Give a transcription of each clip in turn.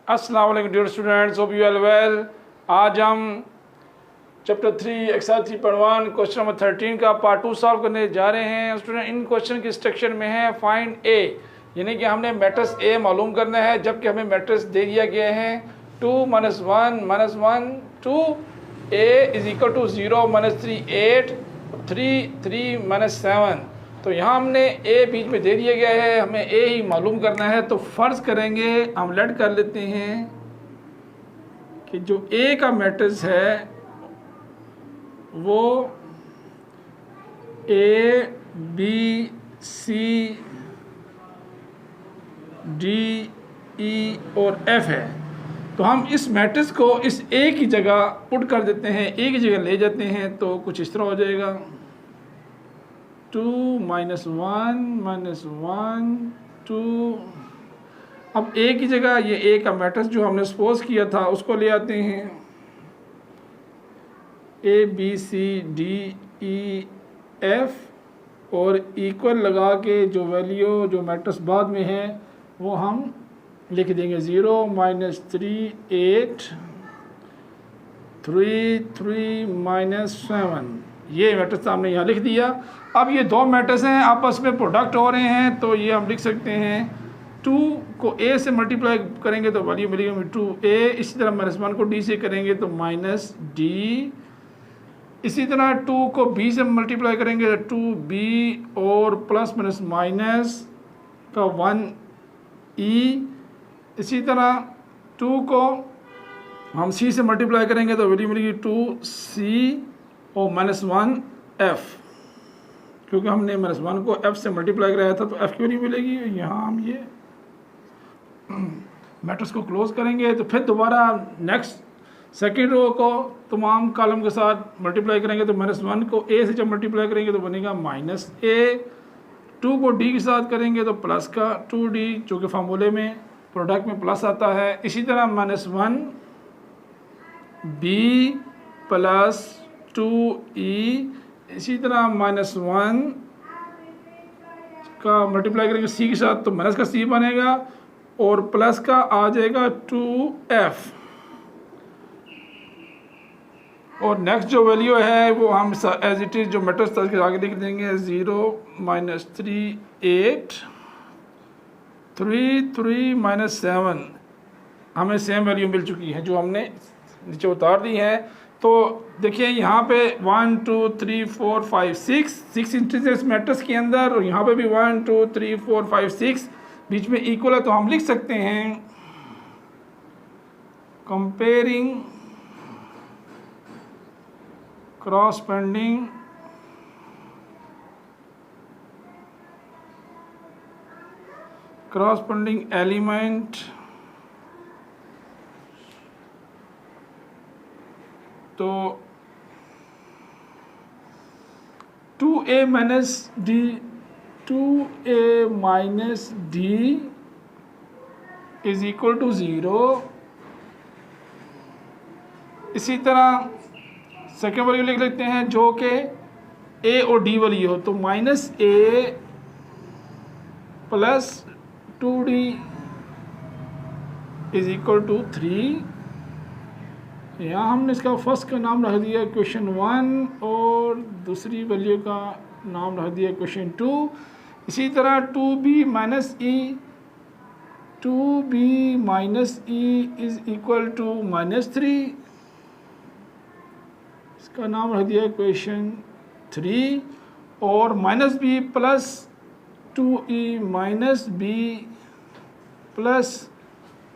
अस्सलाम वालेकुम dear students, hope you are well. आज हम चैप्टर 3 एक्सरसाइज 3.1 क्वेश्चन नंबर 13 का पार्ट 2 सॉल्व करने जा रहे हैं। स्टूडेंट, इन क्वेश्चन की स्ट्रक्चर में है फाइंड ए, यानी कि हमने मैट्रिक्स ए मालूम करना है, जबकि हमें मैट्रिक्स दे दिया गया है 2 - 1 - 1 2 a इज इक्वल टू 0 - 3 8 3 3 - 7। तो यहाँ हमने ए बीच में दे दिया गया है, हमें ए ही मालूम करना है। तो फ़र्ज़ करेंगे, हम लेट कर लेते हैं कि जो ए का मैट्रिक्स है वो ए बी सी डी ई और एफ है। तो हम इस मैट्रिक्स को इस ए की जगह पुट कर देते हैं, ए की जगह ले जाते हैं, तो कुछ इस तरह हो जाएगा 2 - 1 - 1 2। अब ए की जगह ये ए का मैट्रिक्स जो हमने सपोज किया था उसको ले आते हैं, A B C D E F, और इक्वल लगा के जो वैल्यू जो मैट्रिक्स बाद में है वो हम लिख देंगे 0 - 3 8 3 3 - 7। ये मैट्रिक्स हमने यहाँ लिख दिया। अब ये दो मैट्रिक्स हैं, आपस में प्रोडक्ट हो रहे हैं, तो ये हम लिख सकते हैं 2 को a से मल्टीप्लाई करेंगे तो वैल्यू मिलेगी 2a। इसी तरह -1 को d से करेंगे तो -d। इसी तरह 2 को b से मल्टीप्लाई करेंगे तो 2b, और प्लस माइनस का 1e। इसी तरह 2 को हम c से मल्टीप्लाई करेंगे तो वैल्यू मिलेगी 2c और -1f, क्योंकि हमने -1 को f से मल्टीप्लाई कराया था तो f की वैल्यू मिलेगी। यहाँ हम ये मैट्रिक्स को क्लोज करेंगे, तो फिर दोबारा नेक्स्ट सेकेंड रो को तमाम कॉलम के साथ मल्टीप्लाई करेंगे तो -1 को a से जब मल्टीप्लाई करेंगे तो बनेगा -a। 2 को d के साथ करेंगे तो प्लस का 2d, जो कि फार्मूले में प्रोडक्ट में प्लस आता है। इसी तरह -1 b प्लस 2e। इसी तरह -1 का मल्टीप्लाई करेंगे c के साथ तो माइनस का c बनेगा, और प्लस का आ जाएगा 2f। और नेक्स्ट जो वैल्यू है वो हम एज इट इज़ जो मैट्रिक्स था उसके आगे लिख देंगे 0 - 3 8 3 3 - 7। हमें सेम वैल्यू मिल चुकी है जो हमने नीचे उतार दी है। तो देखिए यहाँ पे 1 2 3 4 5 6 इंटीजर्स मैट्रिक्स के अंदर, और यहाँ पे भी 1 2 3 4 5 6 बीच में इक्वल है। तो हम लिख सकते हैं कंपेयरिंग corresponding एलिमेंट। तो 2a - d 2a - d is equal to 0। इसी तरह सेकेंड वैल्यू लिख लेते हैं जो कि a और d वाली हो, तो -a plus 2d is equal to 3। यहाँ हमने इसका फर्स्ट का नाम रख दिया क्वेश्चन 1 और दूसरी वैल्यू का नाम रख दिया क्वेश्चन 2। इसी तरह 2b - e 2b - e is equal to -3, इसका नाम रख दिया क्वेश्चन 3। और -b plus 2e - b plus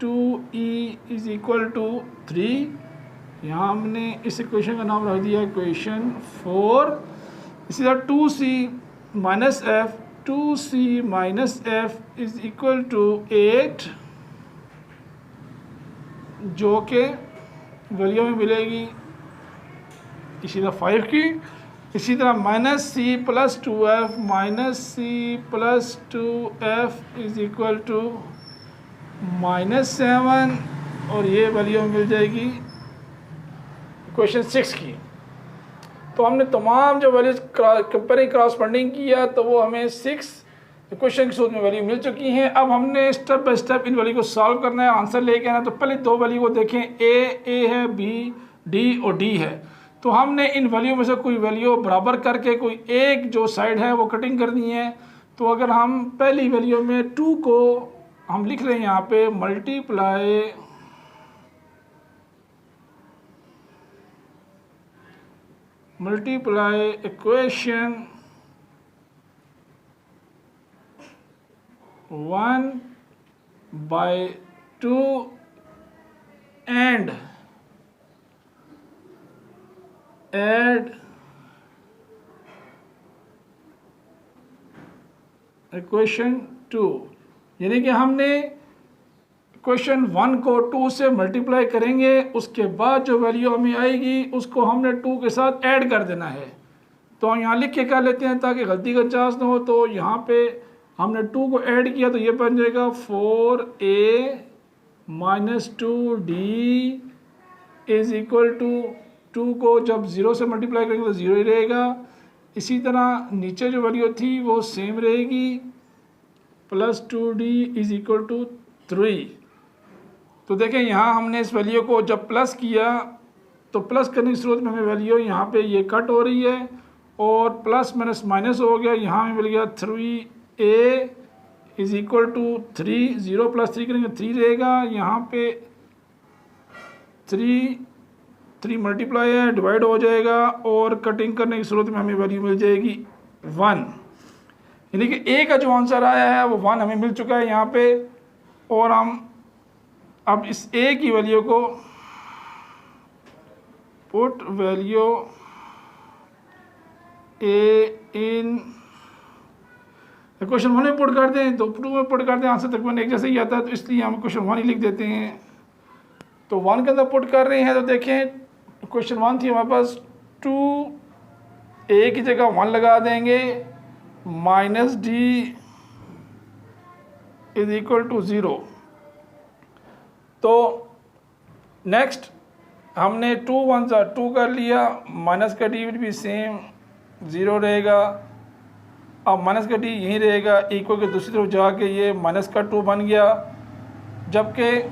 2e is equal to 3। यहाँ हमने इस इक्वेशन का नाम रख दिया क्वेश्चन 4। इसी तरह 2c - f 2c - f is equal to 8, जो कि वैल्यू में मिलेगी इसी तरह 5 की। इसी तरह -c plus 2f -c plus 2f is equal to -7, और ये वैल्यू मिल जाएगी क्वेश्चन 6 की। तो हमने तमाम जो वैल्यूज कंपेयरिंग क्रॉसपेंडिंग किया तो वो हमें 6 क्वेश्चन की सूरत में वैल्यू मिल चुकी हैं। अब हमने step by step in value को सॉल्व करना है, आंसर लेके आना। तो पहले दो वैल्यू को देखें, ए है, बी डी और डी है। तो हमने इन वैल्यू में से कोई वैल्यू बराबर करके कोई एक जो साइड है वो कटिंग करनी है। तो अगर हम पहली वैल्यू में 2 को हम लिख रहे हैं यहाँ पे multiply equation 1/2 and add equation 2, यानी कि हमने इक्वेशन 1 को 2 से मल्टीप्लाई करेंगे, उसके बाद जो वैल्यू हमें आएगी उसको हमने 2 के साथ ऐड कर देना है। तो हम यहाँ लिख के कर लेते हैं ताकि गलती का चांस ना हो। तो यहाँ पे हमने 2 को ऐड किया तो ये बन जाएगा 4a - 2d is equal to 2 को जब 0 से मल्टीप्लाई करेंगे तो 0 ही रहेगा। इसी तरह नीचे जो वैल्यू थी वो सेम रहेगी, +2d इज इक्वल टू 3। तो देखें यहाँ हमने इस वैल्यू को जब प्लस किया तो प्लस करने की सूरत में हमें वैल्यू यहाँ पे ये कट हो रही है और प्लस माइनस माइनस हो गया। यहाँ हमें मिल गया 3a इज इक्वल टू 3, 0 + 3 करेंगे 3 रहेगा। यहाँ पे 3 मल्टीप्लाई है, डिवाइड हो जाएगा और कटिंग करने की सूरत में हमें वैल्यू मिल जाएगी 1। यानी कि ए का जो आंसर आया है वो 1 हमें मिल चुका है यहाँ पे। और हम अब इस ए की वैल्यू को पुट वैल्यू ए इन क्वेश्चन 1 में पुट कर दें तो 2 में पुट कर दें, आंसर तकरीबन एक जैसे ही आता है। तो इसलिए हम क्वेश्चन 1 ही लिख देते हैं। तो 1 के अंदर पुट कर रहे हैं तो देखें क्वेश्चन 1 थी हमारे पास 2 ए की जगह 1 लगा देंगे, -d इज इक्वल टू 0। तो नेक्स्ट हमने 2 1 सा 2 कर लिया, माइनस का डी विल भी सेम 0 रहेगा। अब माइनस का डी यहीं रहेगा, इक्वल के दूसरी तरफ जाके ये -2 बन गया। जबकि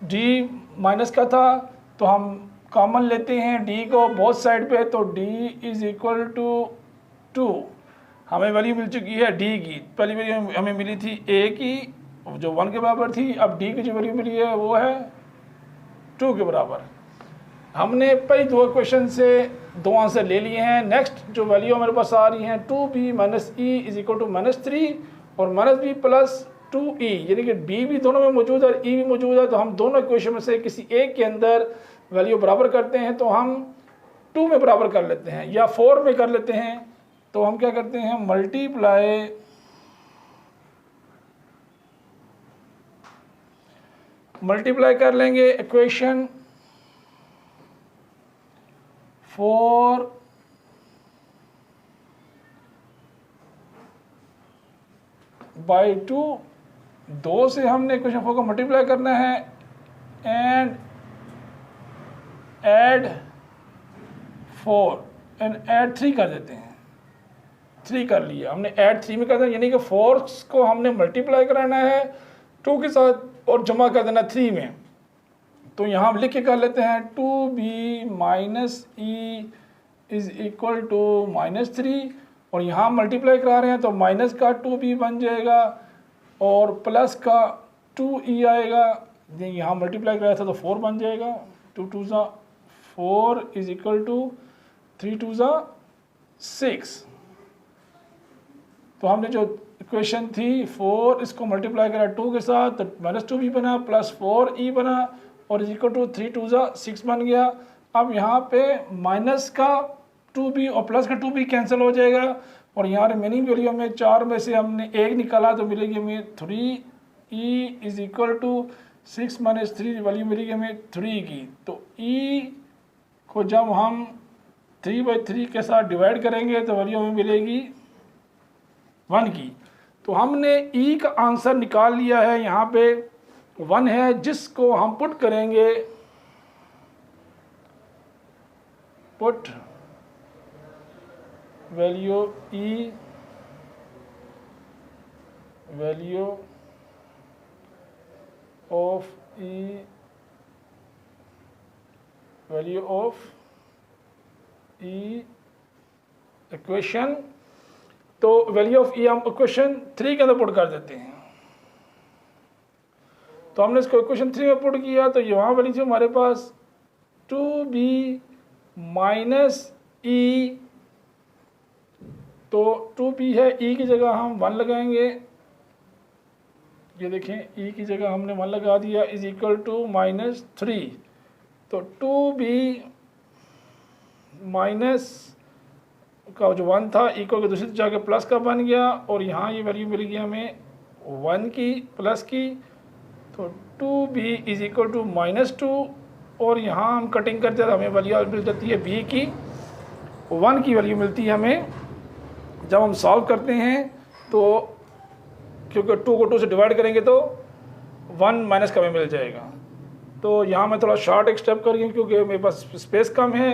डी माइनस का था तो हम कॉमन लेते हैं डी को बोथ साइड पे। तो डी इज इक्वल टू 2, हमें वैल्यू मिल चुकी है डी की। पहली वैल्यू हमें मिली थी ए की जो 1 के बराबर थी, अब डी की जो वैल्यू मिली है वो है 2 के बराबर। हमने पहले 2 क्वेश्चन से 2 आंसर ले लिए हैं। नेक्स्ट जो वैल्यू हमारे पास आ रही हैं 2b - e is equal to -3 और -b + 2e, यानी कि b भी दोनों में मौजूद है और e भी मौजूद है। तो हम दोनों इक्वेशन में से किसी एक के अंदर वैल्यू बराबर करते हैं। तो हम 2 में बराबर कर लेते हैं या 4 में कर लेते हैं। तो हम क्या करते हैं, मल्टीप्लाई कर लेंगे इक्वेशन 4 बाई 2, 2 से हमने इक्वेशन 4 को मल्टीप्लाई करना है एंड ऐड 4 एंड ऐड 3 कर देते हैं। 3 कर लिया हमने, ऐड 3 में कर देना, यानी कि 4 को हमने मल्टीप्लाई कराना है 2 के साथ और जमा कर देना 3 में। तो यहाँ हम लिख के कर लेते हैं 2b - e is equal to -3 और यहाँ मल्टीप्लाई करा रहे हैं तो माइनस का 2b बन जाएगा और प्लस का 2e आएगा। यहाँ मल्टीप्लाई कराया था तो 4 बन जाएगा। 2 2 ज़ा 4 इज इक्वल टू 3 2 ज़ा 6। तो हमने जो इक्वेशन थी 4 इसको मल्टीप्लाई करा 2 के साथ तो -2b बना प्लस 4e बना और इज इक्वल टू 3 2 ज़ा 6 बन गया। अब यहाँ पे माइनस का 2b और प्लस का 2b कैंसिल हो जाएगा और यहाँ रिमेनिंग वैल्यू में 4 में से हमने 1 निकाला तो मिलेगी हमें 3e is equal to 6 - 3 value मिलेगी हमें 3 की। तो e को जब हम 3/3 के साथ डिवाइड करेंगे तो वैल्यू हमें मिलेगी 1 की। तो हमने e का आंसर निकाल लिया है, यहाँ पे 1 है जिसको हम पुट करेंगे put value E value of E value of E equation. तो वैल्यू ऑफ ई हम इक्वेशन 3 के अंदर पुट कर देते हैं। तो हमने इसको इक्वेशन 3 में पुट किया तो यहाँ वैल्यू थी हमारे पास 2b माइनस ई। तो 2b है, ई की जगह हम 1 लगाएंगे। ये देखें ई की जगह हमने 1 लगा दिया, इज इक्वल टू -3। तो 2b माइनस का जो 1 था इक्वल के दूसरी तरफ जाके प्लस का बन गया, और यहाँ ये वैल्यू मिल गई हमें 1 की प्लस की। तो 2b इज इक्वल टू -2, और यहाँ हम कटिंग करते हैं तो हमें वैल्यू मिल जाती है b की 1 की वैल्यू मिलती है हमें। जब हम सॉल्व करते हैं तो क्योंकि 2 को 2 से डिवाइड करेंगे तो 1 माइनस का हमें मिल जाएगा। तो यहाँ मैं थोड़ा शॉर्ट एक स्टेप कर रही हूँ क्योंकि मेरे पास स्पेस कम है।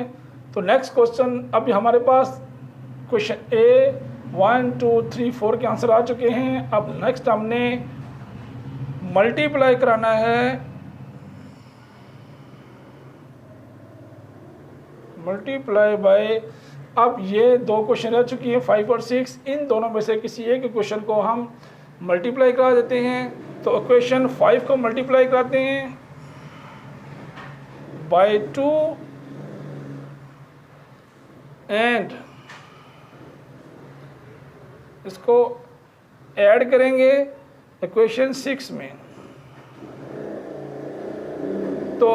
तो नेक्स्ट क्वेश्चन, अभी हमारे पास क्वेश्चन ए 1 2 3 4 के आंसर आ चुके हैं। अब नेक्स्ट हमने मल्टीप्लाई कराना है, मल्टीप्लाई बाय। अब ये 2 क्वेश्चन रह चुकी हैं 5 और 6, इन दोनों में से किसी एक क्वेश्चन को हम मल्टीप्लाई करा देते हैं। तो इक्वेशन 5 को मल्टीप्लाई कराते हैं बाय 2 एंड इसको ऐड करेंगे इक्वेशन 6 में। तो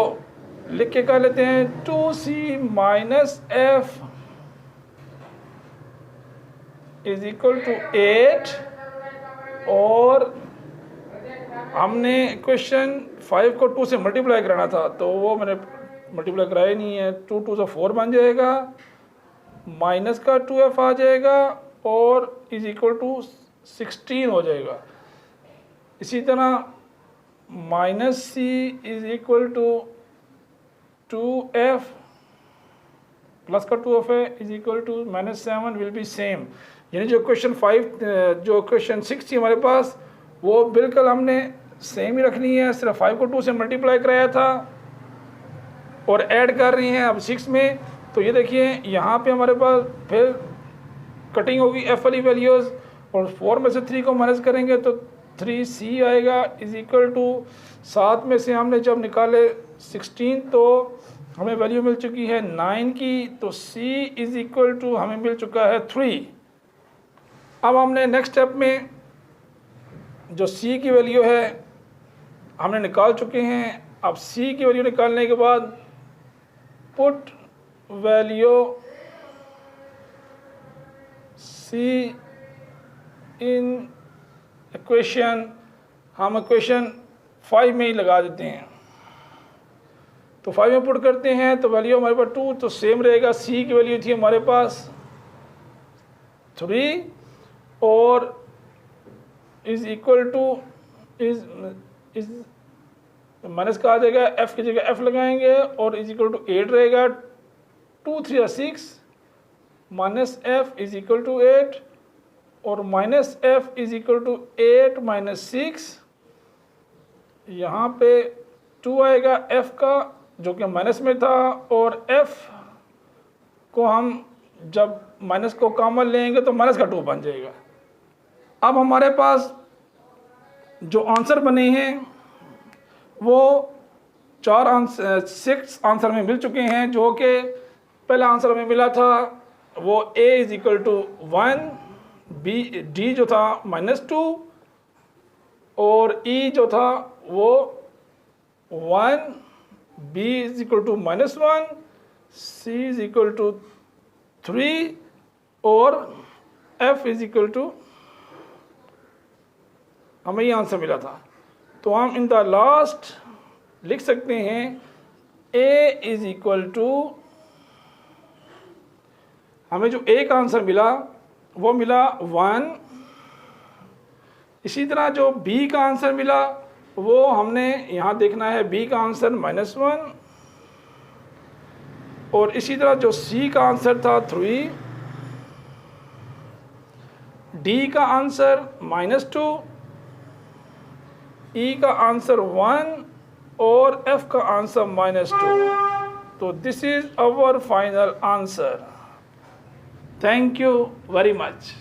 लिख के कर लेते हैं 2c minus f is equal to 8, और हमने क्वेश्चन 5 को 2 से मल्टीप्लाई कराना था तो वो मैंने मल्टीप्लाई कराया नहीं है। 2 2 से 4 बन जाएगा, माइनस का 2f आ जाएगा, और इज इक्वल टू 16 हो जाएगा। इसी तरह minus c is equal to 2f plus का 2f है is equal to -7 will be same. यानी जो क्वेश्चन 5 जो क्वेश्चन 6 थी हमारे पास वो बिल्कुल हमने सेम ही रखनी है, सिर्फ 5 को 2 से मल्टीप्लाई कराया था और ऐड कर रही हैं अब 6 में। तो ये देखिए यहाँ पे हमारे पास फिर कटिंग होगी एफ वाली वैल्यूज़, और 4 में से 3 को माइनस करेंगे तो 3c आएगा इज इक्वल टू 7 में से हमने जब निकाले 16 तो हमें वैल्यू मिल चुकी है 9 की। तो c इज इक्वल टू हमें मिल चुका है 3। अब हमने नेक्स्ट स्टेप में जो c की वैल्यू है हमने निकाल चुके हैं। अब c की वैल्यू निकालने के बाद put value c in equation, हम इक्वेशन 5 में ही लगा देते हैं। तो 5 में पुट करते हैं तो वैल्यू हमारे पास 2, तो सेम रहेगा। c की वैल्यू थी हमारे पास 3, और is equal two is minus का आ जाएगा, f की जगह f लगाएंगे, और इज इक्वल टू 8 रहेगा। 2 3 6 minus f is equal to 8, और minus f is equal to 8 minus 6। यहाँ पे 2 आएगा f का जो कि माइनस में था, और f को हम जब माइनस को कॉमन लेंगे तो माइनस का 2 बन जाएगा। अब हमारे पास जो आंसर बने हैं वो 6 आंसर में मिल चुके हैं। जो कि पहला आंसर हमें मिला था वो a is equal to 1, d जो था -2, और e जो था वो 1, b is equal to -1, c is equal to 3, और f इज इक्वल टू हमें ये आंसर मिला था। तो हम इन द लास्ट लिख सकते हैं a इज इक्वल टू, हमें जो a का आंसर मिला वो मिला 1। इसी तरह जो b का आंसर मिला वो हमने यहाँ देखना है, b का आंसर -1, और इसी तरह जो सी का आंसर था 3, डी का आंसर -2, ई का आंसर 1 और एफ का आंसर -2। तो this is our final answer. Thank you very much.